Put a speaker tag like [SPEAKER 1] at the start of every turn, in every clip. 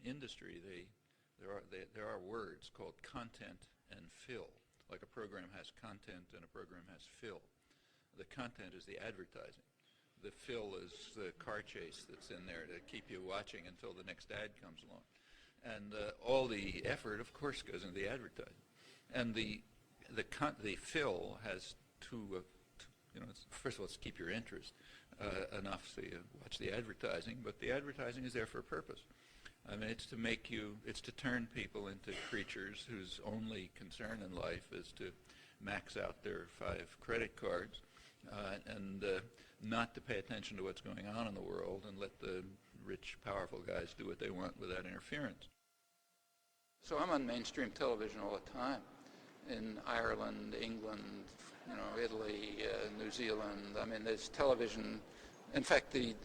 [SPEAKER 1] industry, there are words called content and fill. Like a program has content and a program has fill. The content is the advertising. The fill is the car chase that's in there to keep you watching until the next ad comes along. And all the effort, of course, goes into the advertising. And the fill has two, first of all, it's to keep your interest enough so you watch the advertising, but the advertising is there for a purpose. I mean, it's to turn people into creatures whose only concern in life is to max out their 5 credit cards and not to pay attention to what's going on in the world and let the rich, powerful guys do what they want without interference. So I'm on mainstream television all the time, in Ireland, England, Italy, New Zealand. I mean, there's television. In fact, the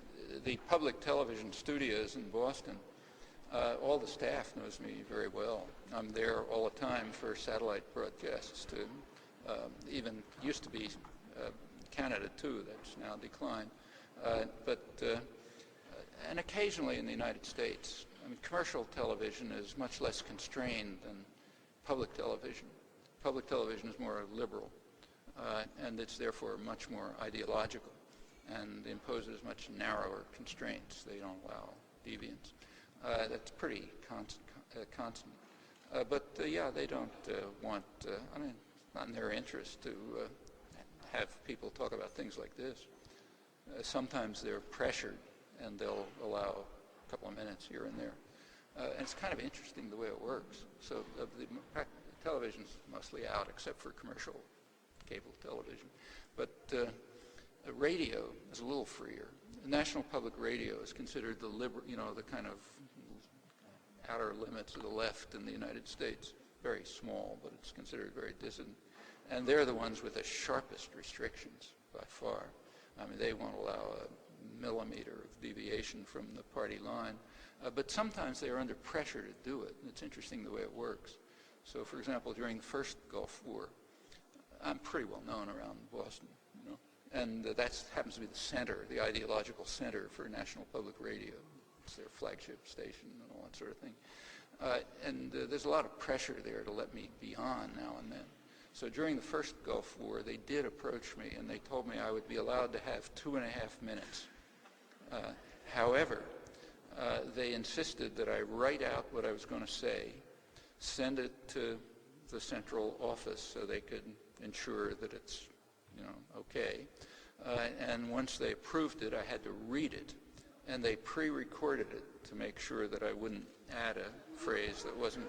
[SPEAKER 1] public television studios in Boston, all the staff knows me very well. I'm there all the time for satellite broadcasts to even used to be Canada too, that's now declined. And occasionally in the United States. I mean, commercial television is much less constrained than public television. Public television is more liberal, and it's therefore much more ideological and imposes much narrower constraints. They don't allow deviance. That's pretty constant. They don't want, it's not in their interest to have people talk about things like this. Sometimes they're pressured and they'll allow a couple of minutes here and there. And it's kind of interesting the way it works. So the television's mostly out except for commercial cable television. But radio is a little freer. The National Public Radio is considered the kind of outer limits of the left in the United States. Very small, but it's considered very dissident. And they're the ones with the sharpest restrictions by far. I mean, they won't allow a millimeter of deviation from the party line. But sometimes they are under pressure to do it. And it's interesting the way it works. So, for example, during the first Gulf War, I'm pretty well known around Boston, and that happens to be the center, the ideological center for National Public Radio. It's their flagship station and all that sort of thing. And there's a lot of pressure there to let me be on now and then. So during the first Gulf War, they did approach me, and they told me I would be allowed to have 2.5 minutes. However, they insisted that I write out what I was going to say, send it to the central office so they could ensure that it's, okay. And once they approved it, I had to read it. And they pre-recorded it to make sure that I wouldn't add a phrase that wasn't,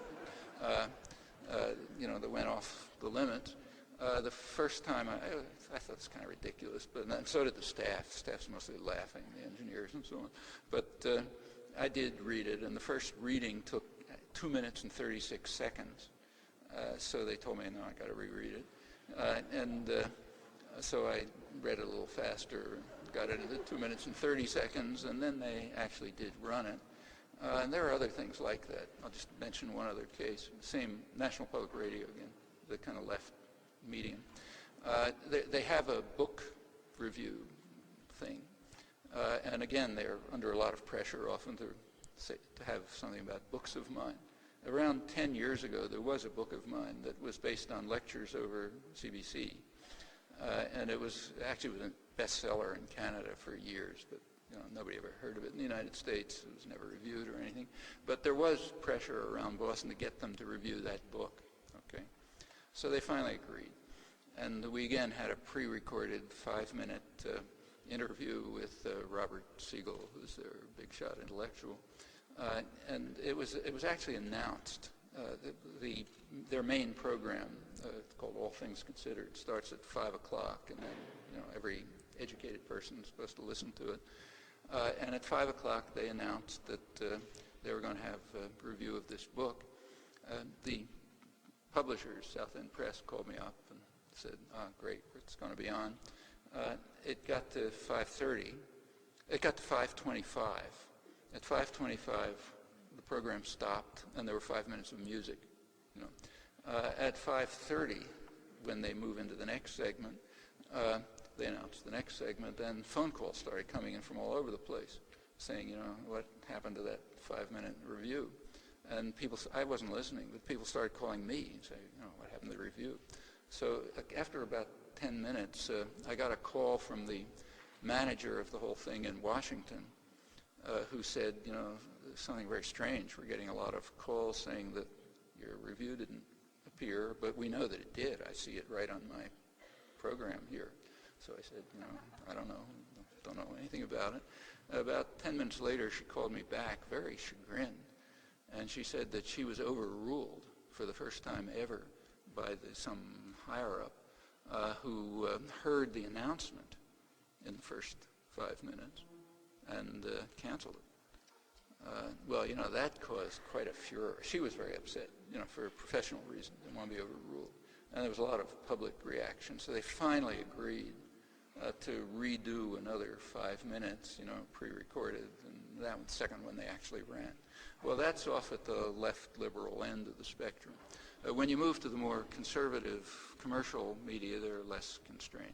[SPEAKER 1] that went off the limit. The first time, I thought it was kind of ridiculous, but so did the staff. The staff's mostly laughing, the engineers and so on. But I did read it, and the first reading took 2 minutes and 36 seconds. So they told me, no, I got to reread it. So I read it a little faster, got it into 2 minutes and 30 seconds, and then they actually did run it. And there are other things like that. I'll just mention one other case. Same National Public Radio again, the kind of left medium. They have a book review thing. And again, they're under a lot of pressure often to have something about books of mine. Around 10 years ago, there was a book of mine that was based on lectures over CBC. And it was actually a bestseller in Canada for years, but nobody ever heard of it in the United States. It was never reviewed or anything. But there was pressure around Boston to get them to review that book. Okay, so they finally agreed. And we again had a pre-recorded 5-minute interview with Robert Siegel, who's their big shot intellectual. And it was actually announced. Their main program, called All Things Considered, starts at 5 o'clock, and then every educated person is supposed to listen to it. And at 5 o'clock, they announced that they were going to have a review of this book. The publishers, South End Press, called me up and said, great, it's going to be on. It got to 5:30. It got to 5:25. At 5:25, the program stopped, and there were 5 minutes of music. At 5:30, when they move into the next segment, they announced the next segment, and phone calls started coming in from all over the place, saying, happened to that 5-minute review. And I wasn't listening, but people started calling me and saying, what happened to the review? So after about 10 minutes, I got a call from the manager of the whole thing in Washington, who said, something very strange. We're getting a lot of calls saying that your review didn't appear, but we know that it did. I see it right on my program here. So I said, I don't know anything about it. About 10 minutes later, she called me back, very chagrined, and she said that she was overruled for the first time ever by some higher-up who heard the announcement in the first 5 minutes and canceled it. Well, that caused quite a furor. She was very upset, for professional reasons, didn't want to be overruled. And there was a lot of public reaction. So they finally agreed to redo another 5 minutes, pre-recorded, and that was the second one they actually ran. Well, that's off at the left liberal end of the spectrum. When you move to the more conservative commercial media, they're less constrained.